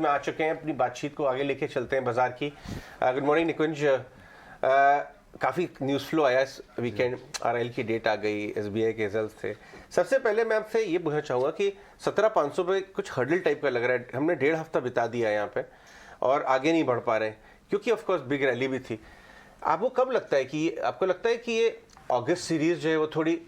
में आ चुके हैं, अपनी बातचीत को आगे लेके चलते हैं बाजार की। गुड मॉर्निंग निकुंज। काफ़ी न्यूज़ फ्लो आया इस वीकेंड, आरआईएल की डेट आ गई, एसबीआई के रिजल्ट थे। सबसे पहले मैं आपसे ये पूछना चाहूँगा कि 17,500 पे कुछ हर्डल टाइप का लग रहा है, हमने 1.5 हफ्ता बिता दिया यहाँ पे और आगे नहीं बढ़ पा रहे हैं, क्योंकि ऑफकोर्स बिग रैली भी थी। आपको कब लगता है कि आपको लगता है कि ये अगस्त सीरीज जो है वो थोड़ी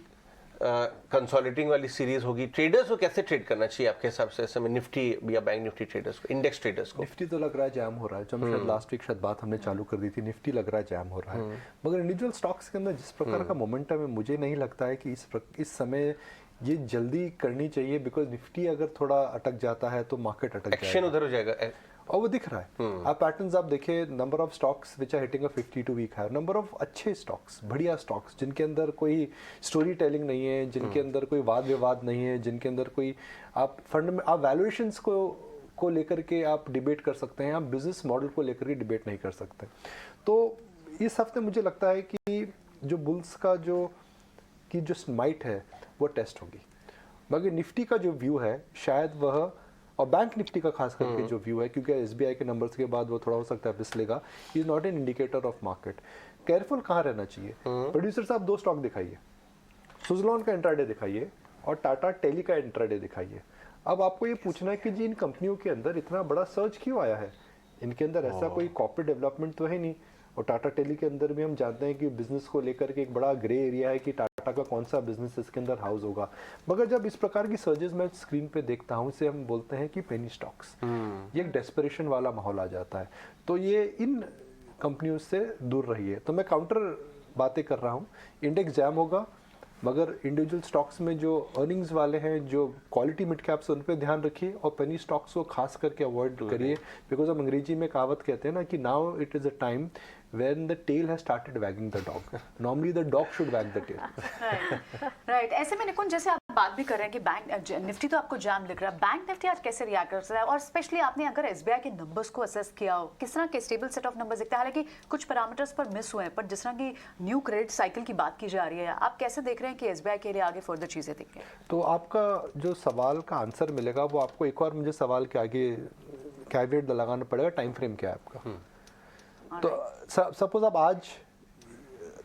कंसोलिडेटिंग वाली सीरीज होगी? ट्रेडर्स को कैसे ट्रेड करना चाहिए आपके हिसाब से ऐसे में, निफ्टी या बैंक निफ्टी ट्रेडर्स को, इंडेक्स ट्रेडर्स को? निफ्टी तो लग रहा है जैम हो रहा है, जो हम शायद लास्ट वीक शायद बात हमने चालू कर दी थी, निफ्टी लग रहा है जैम हो रहा है। मगर इंडिविजुअल स्टॉक्स के अंदर जिस प्रकार का मोमेंटम है, मुझे नहीं लगता है कि इस समय ये जल्दी करनी चाहिए, बिकॉज निफ्टी अगर थोड़ा अटक जाता है तो मार्केट अटक एक्शन उधर हो जाएगा और वो दिख रहा है। आप पैटर्न्स आप देखिए, number of stocks which are hitting a 52 week high, number of अच्छे स्टॉक्स, बढ़िया स्टॉक्स जिनके अंदर कोई स्टोरी टेलिंग नहीं है, जिनके अंदर कोई वाद विवाद नहीं है, जिनके अंदर कोई आप फंड में आप वैल्यूएशंस को लेकर के आप डिबेट कर सकते हैं, आप बिजनेस मॉडल को लेकर के डिबेट नहीं कर सकते। तो इस हफ्ते मुझे लगता है कि जो बुल्स का जो स्माइट है वो टेस्ट होगी। मगर निफ्टी का जो व्यू है शायद वह, और बैंक निफ्टी का खास करके जो व्यू है, क्योंकि एसबीआई के नंबर्स के बाद वो थोड़ा हो सकता है फिसलेगा, is not an indicator of market. Careful कहाँ रहना चाहिए? प्रोड्यूसर साहब 2 स्टॉक दिखाइए, सुजलॉन का इंट्राडे दिखाइए और टाटा टेली का इंट्राडे दिखाइए। अब आपको ये पूछना है कि जी इन कंपनियों के अंदर इतना बड़ा सर्च क्यों आया है? इनके अंदर ऐसा कोई कॉर्पोरेट डेवलपमेंट तो है नहीं, और टाटा टेली के अंदर भी हम जानते हैं कि बिजनेस को लेकर के एक बड़ा ग्रे एरिया है कि टाटा का कौन सा बिजनेस इसके अंदर हाउस होगा। मगर जब इस प्रकार की सर्जेस मैं स्क्रीन पे देखता हूँ, इसे हम बोलते हैं कि पेनी स्टॉक्स, ये एक डेस्परेशन वाला माहौल आ जाता है। तो ये इन कंपनियों से दूर रहिए। तो मैं काउंटर बातें कर रहा हूँ, इंडेक्स जैम होगा, मगर इंडिविजुअल स्टॉक्स में जो अर्निंग्स वाले हैं, जो क्वालिटी मिड कैप्स, उन पे ध्यान रखिए और पेनी स्टॉक्स को खास करके अवॉइड करिए। बिकॉज हम अंग्रेजी में कहावत कहते हैं ना कि now it is a time when the tail has started wagging the dog. Normally the dog should wag the tail. Right. ऐसे में निकुंज, जैसे आप बात भी कर रहे हैं कि बैंक निफ्टी तो आपको जाम लिख रहा है, बैंक निफ्टी आज कैसे रिएक्ट कर सकता है? और स्पेशली आपने अगर एसबीआई के नंबर्स को असेस किया हो, किस तरह के स्टेबल सेट ऑफ नंबर्स दिखते हैं? हालांकि कुछ पैरामीटर्स पर मिस हुए हैं, पर जिस तरह की न्यू क्रेडिट साइकिल की बात की जा रही है, आप कैसे देख रहे हैं कि एसबीआई के लिए आगे फर्दर चीजें दिखें? तो आपका जो सवाल का आंसर मिलेगा वो आपको एक और मुझे सवाल के आगे कैविएट लगाना पड़ेगा, टाइम फ्रेम क्या है आपका। तो सपोज आप आज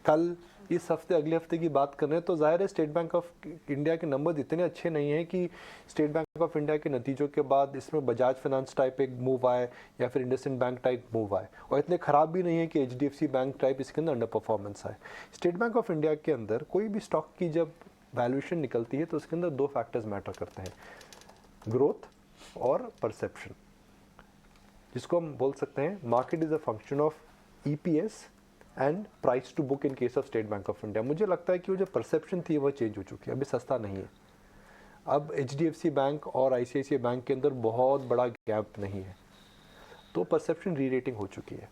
कल इस हफ्ते अगले हफ्ते की बात कर रहे हैं, तो जाहिर है स्टेट बैंक ऑफ इंडिया के नंबर्स इतने अच्छे नहीं हैं कि स्टेट बैंक ऑफ इंडिया के नतीजों के बाद इसमें बजाज फाइनेंस टाइप एक मूव आए या फिर इंडसइंड बैंक टाइप मूव आए, और इतने ख़राब भी नहीं है कि एचडीएफसी बैंक टाइप इसके अंदर अंडर परफॉर्मेंस आए। स्टेट बैंक ऑफ इंडिया के अंदर कोई भी स्टॉक की जब वैल्यूएशन निकलती है तो उसके अंदर 2 फैक्टर्स मैटर करते हैं, ग्रोथ और परसेप्शन, जिसको हम बोल सकते हैं market is a function of EPS and price to book in case of State Bank of India. मुझे लगता है कि वो जो परसेप्शन थी वह चेंज हो चुकी है, अभी सस्ता नहीं है। अब एचडीएफसी बैंक और आईसीआईसीआई बैंक के अंदर बहुत बड़ा गैप नहीं है, तो परसेप्शन री रेटिंग हो चुकी है।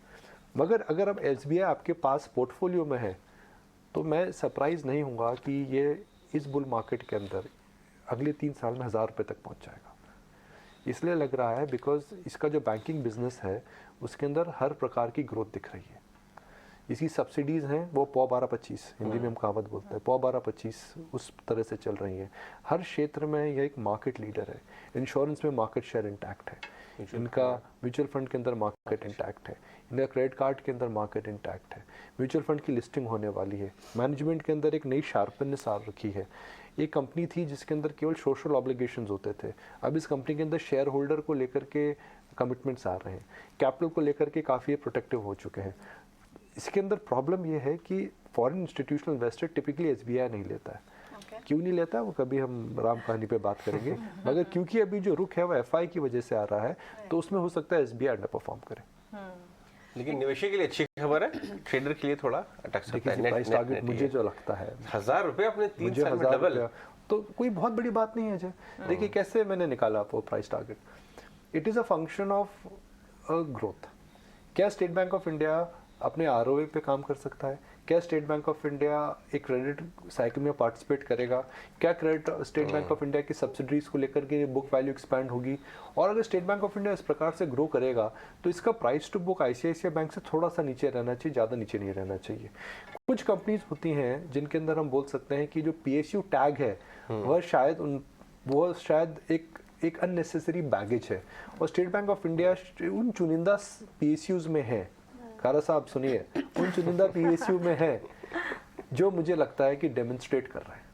मगर अगर अब एसबीआई आपके पास पोर्टफोलियो में है तो मैं सरप्राइज नहीं हूँगा कि ये इस बुल मार्केट के अंदर अगले 3 साल में 1000 रुपये तक पहुँच जाएगा। इसलिए लग रहा है बिकॉज इसका जो बैंकिंग बिजनेस है उसके अंदर हर प्रकार की ग्रोथ दिख रही है। इसकी सब्सिडीज़ हैं वो पौ 12-25, हिंदी में हम कहावत बोलते हैं, पौ 12-25 उस तरह से चल रही हैं। हर क्षेत्र में यह एक मार्केट लीडर है। इंश्योरेंस में मार्केट शेयर इंटैक्ट है, इनका म्यूचुअल फंड के अंदर मार्केट इंटैक्ट है, इनका क्रेडिट कार्ड के अंदर मार्केट इंटैक्ट है, म्यूचुअल फंड की लिस्टिंग होने वाली है, मैनेजमेंट के अंदर एक नई शार्पनेस आ रखी है। एक कंपनी थी जिसके अंदर केवल सोशल ऑब्लिगेशंस होते थे, अब इस कंपनी के अंदर शेयर होल्डर को लेकर के कमिटमेंट्स आ रहे हैं, कैपिटल को लेकर के काफ़ी प्रोटेक्टिव हो चुके हैं। इसके अंदर प्रॉब्लम यह है कि foreign institutional investor typically SBI नहीं लेता है। क्यों नहीं लेता वो कभी हम राम कहानी पे बात करेंगे, मगर क्योंकि अभी जो रुख है वो एफआई की वजह से आ रहा है, तो उसमें हो सकता है एसबीआई अंडर परफॉर्म करे। लेकिन निवेशक के लिए अच्छी खबर है, ट्रेडर के लिए थोड़ा अटक सकता है। प्राइस टारगेट मुझे जो लगता है 1000 रुपये अपने 3 साल में डबल, तो कोई बहुत बड़ी बात नहीं है अजय। देखिए कैसे मैंने निकाला वो price target, it is a function of growth. क्या स्टेट बैंक ऑफ इंडिया अपने आरओए पे काम कर सकता है? क्या स्टेट बैंक ऑफ इंडिया एक क्रेडिट साइकिल में पार्टिसिपेट करेगा? क्या credit state Bank of India की सब्सिडीज को लेकर के बुक वैल्यू एक्सपैंड होगी? और अगर स्टेट बैंक ऑफ इंडिया इस प्रकार से ग्रो करेगा तो इसका price to book ICICI bank से थोड़ा सा नीचे रहना चाहिए, ज़्यादा नीचे नहीं रहना चाहिए। कुछ कंपनीज होती हैं जिनके अंदर हम बोल सकते हैं कि जो पीएसयू टैग है वह शायद एक एक अननेसेसरी बैगेज है। और स्टेट बैंक ऑफ इंडिया उन चुनिंदा PSUs में है, खारा साहब सुनिए, उन चुनिंदा PSU में है जो मुझे लगता है कि डेमोन्स्ट्रेट कर रहा है।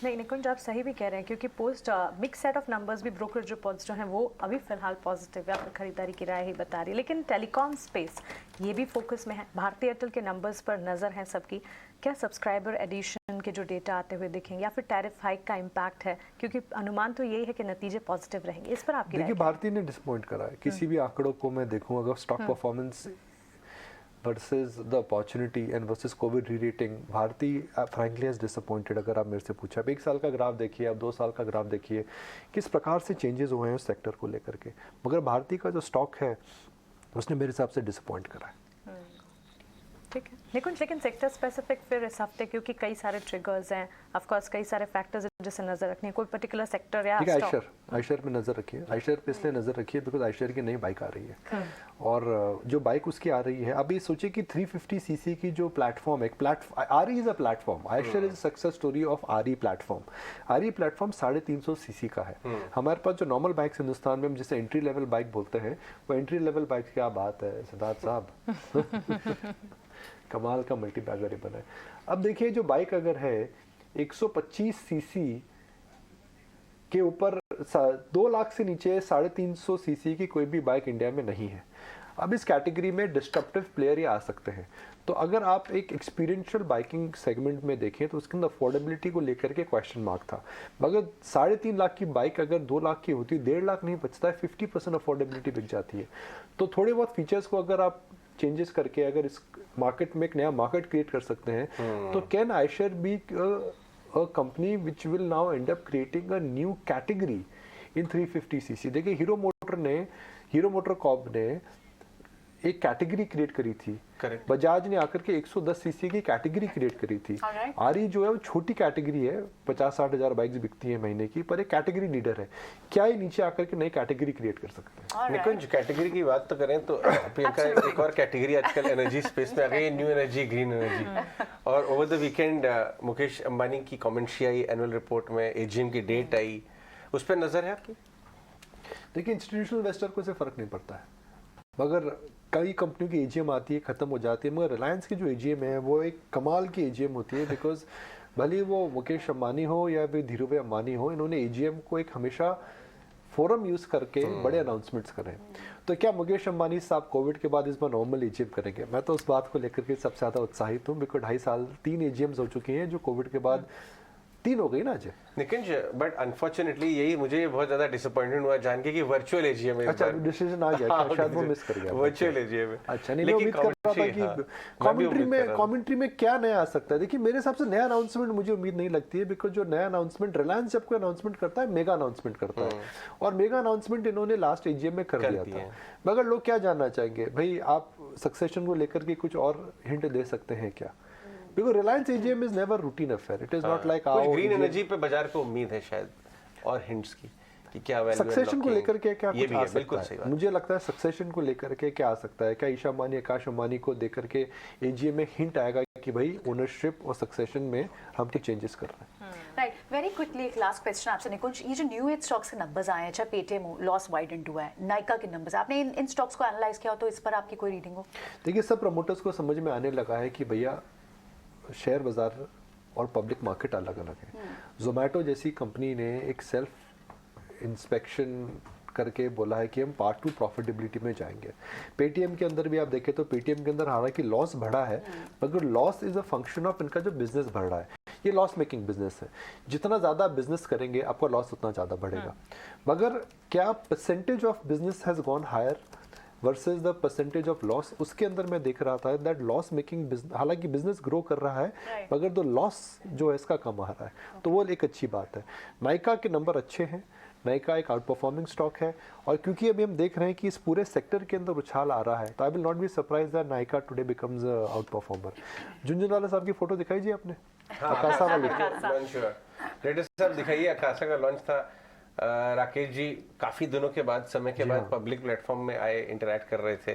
नहीं निकुंज, आप सही भी कह रहे हैं, क्योंकि post mix set of numbers भी ब्रोकरेज रिपोर्ट्स जो हैं वो अभी फिलहाल पॉजिटिव है, आपकी खरीदारी की राय ही बता रही है। लेकिन टेलीकॉम स्पेस ये भी फोकस में है, भारती एयरटेल के नंबर्स पर नज़र है सबकी। क्या सब्सक्राइबर एडिशन के जो डेटा आते हुए दिखेंगे या फिर टैरिफ हाइक का इम्पैक्ट है, क्योंकि अनुमान तो यही है कि नतीजे पॉजिटिव रहेंगे, इस पर आपकी राय देखिए क्या है? भारती ने डिसअपॉइंट करा है। किसी भी आंकड़ों को मैं देखूं, अगर stock performance versus the opportunity and versus covid rerating, Bharti frankly has disappointed. अगर आप मेरे से पूछा, अब 1 साल का ग्राफ देखिए, आप 2 साल का ग्राफ देखिए, किस प्रकार से चेंजेस हुए हैं उस सेक्टर को लेकर के। मगर भारती का जो स्टॉक है उसने मेरे हिसाब से डिसअपॉइंट करा है। ठीक है निकुंज, लेकिन सेक्टर स्पेसिफिक फिर इस हफ्ते, क्योंकि कई सारे ट्रिगर्स हैं, ऑफ कोर्स कई सारे फैक्टर्स जिसे नजर रखनी है, कोई पर्टिकुलर सेक्टर या ठीक है, स्टॉक? आयशर पे नज़र रखिए। आयशर पे इसलिए नज़र रखिए बिकॉज आयशर की नई बाइक आ रही है, और जो बाइक उसकी आ रही है, अभी सोचिए कि 350 सीसी की जो प्लेटफॉर्म है, RE is a platform, Eicher is success story of RE platform. RE platform 350 CC का है। हमारे पास जो नॉर्मल बाइक्स हिंदुस्तान में हम जिसे एंट्री लेवल बाइक बोलते हैं, वो एंट्री लेवल बाइक क्या बात है सिद्धार्थ साहब। कमाल का मल्टी बैगर बना है। अब देखिए, जो बाइक अगर है 125 सीसी के ऊपर, 2 लाख से नीचे 350 सीसी की कोई भी बाइक इंडिया में नहीं है। अब इस कैटेगरी में डिस्ट्रप्टिव प्लेयर ये आ सकते हैं। तो अगर आप एक एक्सपीरियंशियल बाइकिंग सेगमेंट में देखें तो उसके अंदर अफोर्डेबिलिटी को लेकर के क्वेश्चन मार्क था। मगर 3.5 लाख की बाइक अगर 2 लाख की होती, 1.5 लाख नहीं बचता है, 50% अफोर्डेबिलिटी बिक जाती है। तो थोड़े बहुत फीचर्स को अगर आप चेंजेस करके अगर इस मार्केट में एक नया मार्केट क्रिएट कर सकते हैं, तो can Eicher be a company which will now and up creating a new category in 350 CC. देखिए, हीरो मोटर कॉर्प ने एक कैटेगरी क्रिएट करी थी। Correct. बजाज ने आकर के 110 सीसी की कैटेगरी क्रिएट करी थी। Alright. आरई जो है वो छोटी कैटेगरी है, 50-60 हज़ार बाइक्स बिकती है महीने की, पर एक कैटेगरी लीडर है। क्या ये नीचे आकर के नई कैटेगरी क्रिएट कर सकते हैं? Alright. निकुंज, कैटेगरी की बात तो करें तो प्रियंका, एक और कैटेगरी आजकल एनर्जी स्पेस में आ गई है, न्यू एनर्जी, ग्रीन एनर्जी। और over the weekend Mukesh Ambani की कमेंट्री आई एनुअल रिपोर्ट में, एजीएम की डेट आई, उस पर नजर है आपकी? देखिए, इंस्टीट्यूशनल इन्वेस्टर को इससे फर्क नहीं पड़ता है। मगर कई कंपनियों की एजीएम आती है, खत्म हो जाती है, मगर रिलायंस की जो एजीएम है वो एक कमाल की एजीएम होती है। बिकॉज भले वो मुकेश अंबानी हो या फिर धीरू भाई अंबानी हो, इन्होंने एजीएम को एक हमेशा फोरम यूज करके बड़े अनाउंसमेंट्स करें। तो क्या मुकेश अंबानी साहब कोविड के बाद इस बार नॉर्मल एजीएम करेंगे? मैं तो उस बात को लेकर के सबसे ज़्यादा उत्साहित हूँ, बिकॉज 2.5 साल 3 एजीएम्स हो चुकी हैं जो कोविड के बाद 3 हो गई ना अजय। निकुंज, बट अनफॉर्चुनेटली यही मुझे बहुत ज्यादा डिसअपॉइंटमेंट हुआ जान के कि वर्चुअल एजीएम है। अच्छा, डिसीजन आ गया, शायद वो मिस कर गया। वर्चुअल एजीएम है। अच्छा, नहीं, मैं उम्मीद कर रहा था कि कमेंट्री में क्या नया आ सकता है। देखिए, मेरे हिसाब से नया अनाउंसमेंट मुझे उम्मीद नहीं लगती है, बिकॉज जो नया अनाउंसमेंट रिलायंस जब कोई अनाउंसमेंट करता है, मेगा अनाउंसमेंट करता है, और मेगा अनाउंसमेंट इन्होंने लास्ट एजीएम में कर दिया था। मगर लोग क्या जानना चाहेंगे, भाई आप सक्सेशन को लेकर के कुछ और हिंट दे सकते हैं क्या? Because Reliance AGM is never routine affair. It is not like कुछ ग्रीन एनर्जी पे बाजार को उम्मीद है शायद, और हिंट्स की कि क्या वैल्यू सक्सेशन को लेकर के क्या कुछ आ बिल्कुल सकता सही है। बात। मुझे लगता है सक्सेशन को लेकर के क्या आ सकता है। क्या ईशा अंबानी, आकाश अंबानी को देकर के एजीएम में हिंट आएगा कि भाई ओनरशिप और सक्सेशन में हम कुछ चेंजेस कर रहे हैं? राइट, वेरी क्विकली एक लास्ट क्वेश्चन आपसे निकुंज, ये जो न्यू एज स्टॉक्स के नंबर्स आए हैं, चाहे पेटीएम हो, लॉस वाइडेंड हुआ है, नाइका के नंबर्स, आपने इन स्टॉक्स को एनालाइज किया हो तो इस पर आपकी कोई रीडिंग हो? देखिए, सब प्रमोटर्स को समझ में आने लगा है कि भैया शेयर बाजार और पब्लिक मार्केट अलग अलग है। जोमेटो जैसी कंपनी ने एक सेल्फ इंस्पेक्शन करके बोला है कि हम पार्ट 2 प्रॉफिटेबिलिटी में जाएंगे। पेटीएम के अंदर भी आप देखें तो पेटीएम के अंदर हालांकि लॉस बढ़ा है, मगर loss is a function of इनका जो बिजनेस बढ़ रहा है। ये लॉस मेकिंग बिजनेस है, जितना ज़्यादा बिजनेस करेंगे आपका लॉस उतना ज़्यादा बढ़ेगा। मगर क्या percentage of business has gone higher versus the percentage of loss, उसके अंदर मैं देख रहा था दैट लॉस मेकिंग, हालांकि बिजनेस ग्रो कर रहा है मगर तो लॉस जो है इसका कम आ रहा है, तो वो एक अच्छी बात है। नाइका के नंबर अच्छे हैं, नाइका एक आउट परफॉर्मिंग स्टॉक है, और क्योंकि अभी हम देख रहे हैं कि इस पूरे सेक्टर के अंदर उछाल आ रहा है, तो I will not be surprise that Nykaa today becomes out performer. Jhunjhunwala साहब की फोटो दिखाई जी आपने, अकासा वाली लॉन्च हुआ, लेटेस्ट साहब दिखाइए, अकासा का लॉन्च था। राकेश जी काफी दिनों के बाद, समय के बाद पब्लिक प्लेटफॉर्म में आए, इंटरैक्ट कर रहे थे।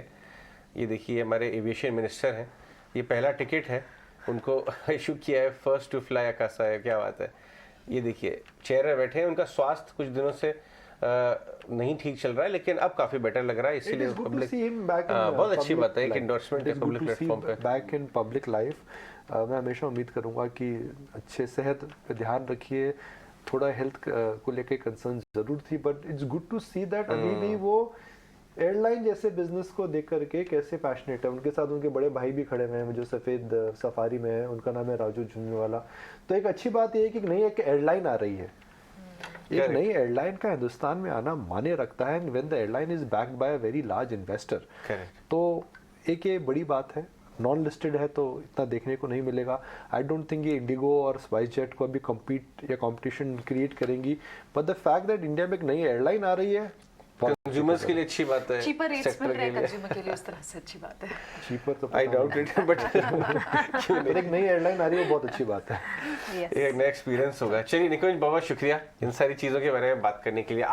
ये देखिए, हमारे एविएशन मिनिस्टर हैं, ये पहला टिकट है उनको इशू किया है, फर्स्ट टू फ्लाई अकासा है, क्या बात है। ये देखिए, चेयर में बैठे हैं, उनका स्वास्थ्य कुछ दिनों से नहीं ठीक चल रहा है, लेकिन अब काफी बेटर लग रहा है, इसीलिए पब्लिक बहुत अच्छी बात है कि एंडोर्समेंट है पब्लिक प्लेटफॉर्म पे बैक इन पब्लिक लाइफ। मैं हमेशा उम्मीद करूंगा कि अच्छे सेहत पे ध्यान रखिए, थोड़ा हेल्थ को लेके कंसर्न जरूर थी, but it's good to see that अभी भी वो एयरलाइन जैसे बिजनेस को देख करके कैसे पैशनेट है। उनके साथ उनके बड़े भाई भी खड़े हुए हैं जो सफेद सफारी में है, उनका नाम है राजू झुंझुनवाला। तो एक अच्छी बात यह है कि नई एक एयरलाइन आ रही है, एक नई एयरलाइन का हिंदुस्तान में आना माने रखता है, when the airline is backed by a very large investor. तो एक ये बड़ी बात है, नॉन लिस्टेड है तो इतना देखने को नहीं मिलेगा। आई डोंट थिंक ये इंडिगो और स्पाइस जेट को अभी कम्पीट या कंपटीशन क्रिएट करेंगी, but the fact that India में एक नई एयरलाइन आ रही है कंज्यूमर्स के लिए अच्छी बात है, चीपर रेट्स मिल रहे हैं कंज्यूमर के लिए, उस तरह से अच्छी बात है। चीपर तो आई डाउट इट, बट एक नई एयरलाइन आ रही है, बहुत अच्छी बात है। एक नया एक्सपीरियंस होगा। चलिए निकुंज, बहुत शुक्रिया इन सारी चीजों के बारे में बात करने के लिए।